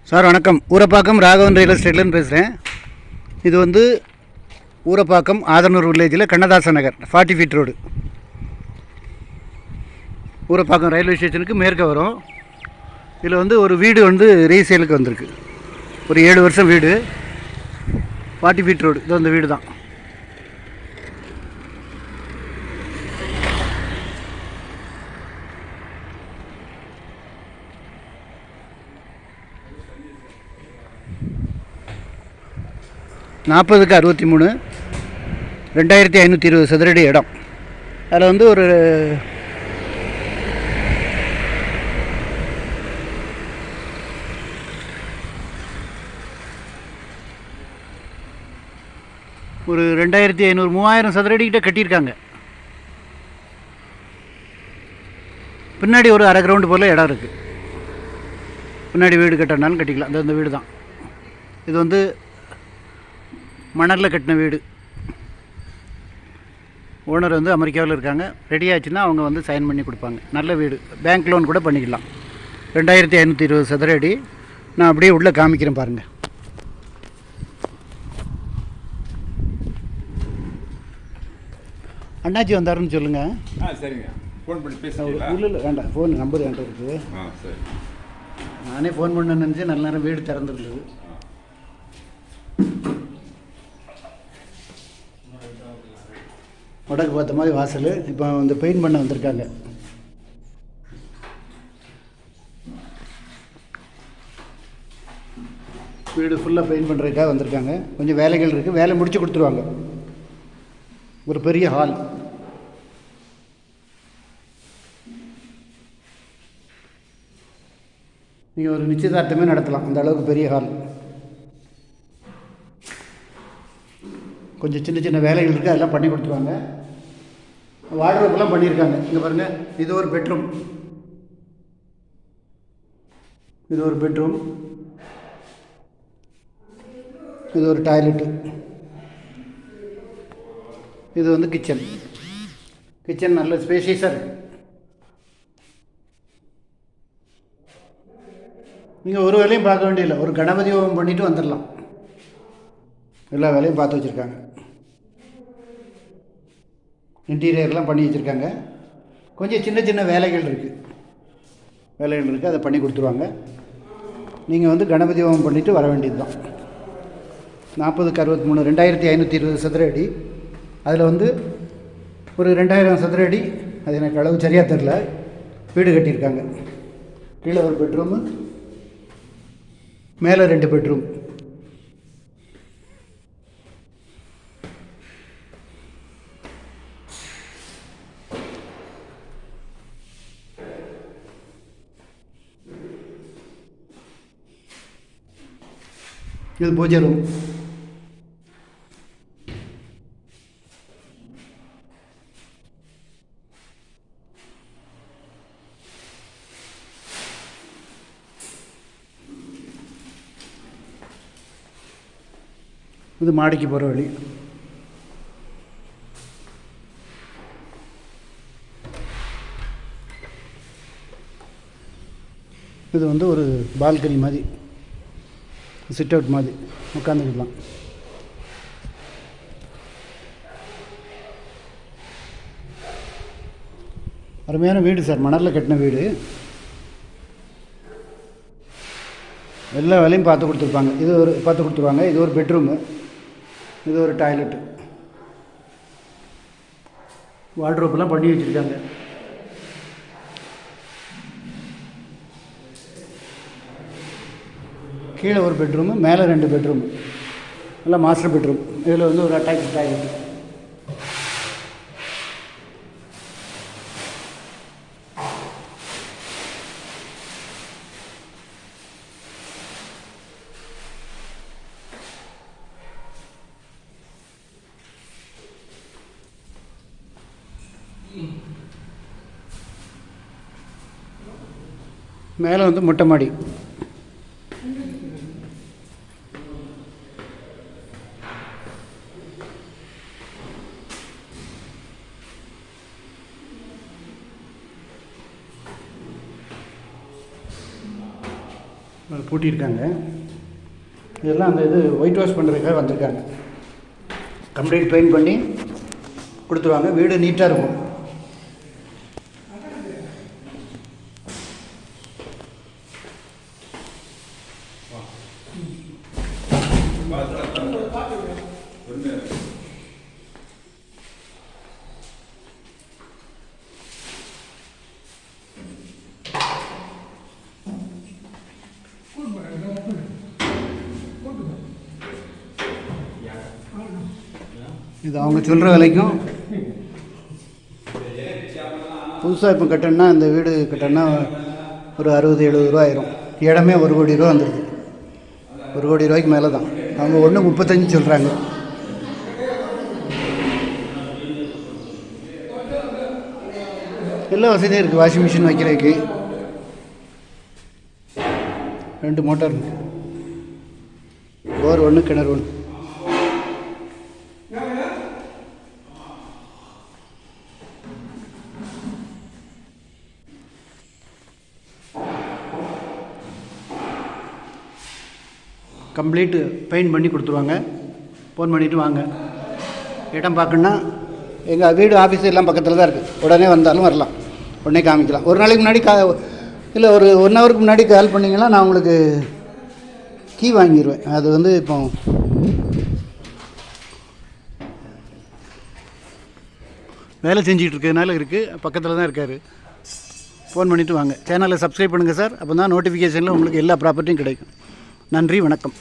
Sir வணக்கம். Urapakkam Raghavan real எஸ்டேட்லேருந்து பேசுகிறேன். இது வந்து ஊரப்பாக்கம் ஆதனூர் வில்லேஜில் கண்ணதாசன் நகர் 40 ஃபீட் ரோடு. ஊரப்பாக்கம் ரயில்வே ஸ்டேஷனுக்கு மேற்க வரும். இதில் வந்து ஒரு வீடு வந்து ரீசேலுக்கு வந்திருக்கு. ஒரு 7 வருஷம் வீடு, 40 ஃபீட் ரோடு. இது அந்த வீடு தான். நாற்பதுக்கு 63, 2520 சதுரடி இடம். அதில் வந்து ஒரு ஒரு 2500 3000 சதுரடிக்கிட்ட கட்டியிருக்காங்க. பின்னாடி ஒரு அரை கிரவுண்டு போல் இடம் இருக்குது. பின்னாடி வீடு கட்டினாலும் கட்டிக்கலாம். அந்த வீடு தான். இது வந்து மணலில் கட்டின வீடு. ஓனர் வந்து அமெரிக்காவில் இருக்காங்க. ரெடி ஆச்சுன்னா அவங்க வந்து சைன் பண்ணி கொடுப்பாங்க. நல்ல வீடு, பேங்க் லோன் கூட பண்ணிக்கலாம். 2520 சதுர அடி. நான் அப்படியே உள்ளே காமிக்கிறேன் பாருங்கள். அண்ணாச்சி வந்தாருன்னு சொல்லுங்கள். சரிங்க, ஃபோன் பண்ணி பேசுகிறேன். இல்லை வேண்டாம், ஃபோன் நம்பர் என்கிட்ட இருக்குது. சரி, நானே ஃபோன் பண்ண நினச்சி நல்ல நேரம் வீடு திறந்துருந்தது. வடக்கு பார்த்த மாதிரி வாசல். இப்போ வந்து பெயிண்ட் பண்ண வந்திருக்காங்க. வீடு ஃபுல்லாக பெயிண்ட் பண்ணுறதுக்காக வந்திருக்காங்க. கொஞ்சம் வேலைகள் இருக்குது, வேலை முடித்து கொடுத்துருவாங்க. ஒரு பெரிய ஹால். நீங்கள் ஒரு நிச்சயதார்த்தமே நடத்தலாம், அந்த அளவுக்கு பெரிய ஹால். கொஞ்சம் சின்ன சின்ன வேலைகள் இருக்குது, அதெல்லாம் பண்ணி கொடுத்துருவாங்க. வார்ட்ரோப்லாம் பண்ணியிருக்காங்க. இங்கே பாருங்கள், இது ஒரு பெட்ரூம். இது ஒரு பெட்ரூம். இது ஒரு டாய்லெட்டு. இது வந்து கிச்சன். கிச்சன் நல்ல ஸ்பேஷியஸாக இருக்குது. நீங்கள் ஒரு வேலையும் பார்க்க வேண்டியதில்லை. ஒரு கணபதி ஹோமம் பண்ணிவிட்டு வந்துடலாம். எல்லா வேலையும் பார்த்து வச்சுருக்காங்க. இன்டீரியர்லாம் பண்ணி வச்சுருக்காங்க. கொஞ்சம் சின்ன சின்ன வேலைகள் இருக்குது. அதை பண்ணி கொடுத்துருவாங்க. நீங்கள் வந்து கணபதி ஹோமம் பண்ணிவிட்டு வர வேண்டியது தான். 40க்கு 63, 2520 சதுர அடி. அதில் வந்து ஒரு 2000 சதுர அடி, அது எனக்கு அளவு சரியாக தெரில, வீடு கட்டியிருக்காங்க. கீழே ஒரு பெட்ரூமு, மேலே 2 பெட்ரூம். இது பூஜை ரூம். இது மாடிக்கு போகிற வழி. இது வந்து ஒரு பால்கனி மாதிரி, சிட் அவுட் மாதிரி உட்காந்துக்கலாம். அருமையான வீடு சார், மணலில் கட்டின வீடு. எல்லா வேலையும் பார்த்து கொடுத்துருப்பாங்க. இது ஒரு பார்த்து கொடுத்துருவாங்க. இது ஒரு பெட்ரூமு. இது ஒரு டாய்லெட்டு. வார்ட்ரோப்லாம் பண்ணி வச்சுருக்காங்க. கீழே ஒரு பெட்ரூமு, மேலே 2 பெட்ரூமு. நல்லா மாஸ்டர் பெட்ரூம். இதில் வந்து ஒரு அட்டாச் டாய்லெட். மேலே வந்து மொட்டை மாடி. பூட்டியிருக்காங்க. இதெல்லாம் அந்த இது ஒயிட் வாஷ் பண்ணுறதுக்காக வந்திருக்காங்க. கம்ப்ளீட் பெயிண்ட் பண்ணி கொடுத்துருவாங்க. வீடு நீட்டாக இருக்கும். இது அவங்க சொல்கிற விலைக்கும் புதுசாக இப்போ கட்டணுன்னா இந்த வீடு கட்டணுன்னா ஒரு 60-70 ரூபா ஆயிரும். இடமே 1 கோடி ரூபா வந்துடுது. 1 கோடி ரூபாய்க்கு மேலே தான். அவங்க 1.35 சொல்கிறாங்க. எல்லா வசதியும் இருக்குது. வாஷிங் மிஷின் வைக்கிறதுக்கு 2 மோட்டார் இருக்குது. போர் 1, கிணறு 1. கம்ப்ளீட்டு பெயிண்ட் பண்ணி கொடுத்துருவாங்க. ஃபோன் பண்ணிவிட்டு வாங்க. இடம் பார்க்கணுன்னா எங்கள் வீடு ஆஃபீஸ் எல்லாம் பக்கத்தில் தான் இருக்குது. உடனே வந்தாலும் வரலாம், உடனே காமிக்கலாம். ஒரு நாளைக்கு முன்னாடி இல்லை ஒரு 1 ஹவருக்கு முன்னாடி கால் பண்ணிங்கன்னா நான் உங்களுக்கு கீ வாங்கிடுவேன். அது வந்து இப்போ வேலை செஞ்சுக்கிட்டு இருக்கிறதுனால இருக்குது. பக்கத்தில் தான் இருக்கார். ஃபோன் பண்ணிவிட்டு வாங்க. சேனலை சப்ஸ்கிரைப் பண்ணுங்கள் சார். அப்போ தான் நோட்டிஃபிகேஷனில் உங்களுக்கு எல்லா ப்ராப்பர்ட்டியும் கிடைக்கும். நன்றி, வணக்கம்.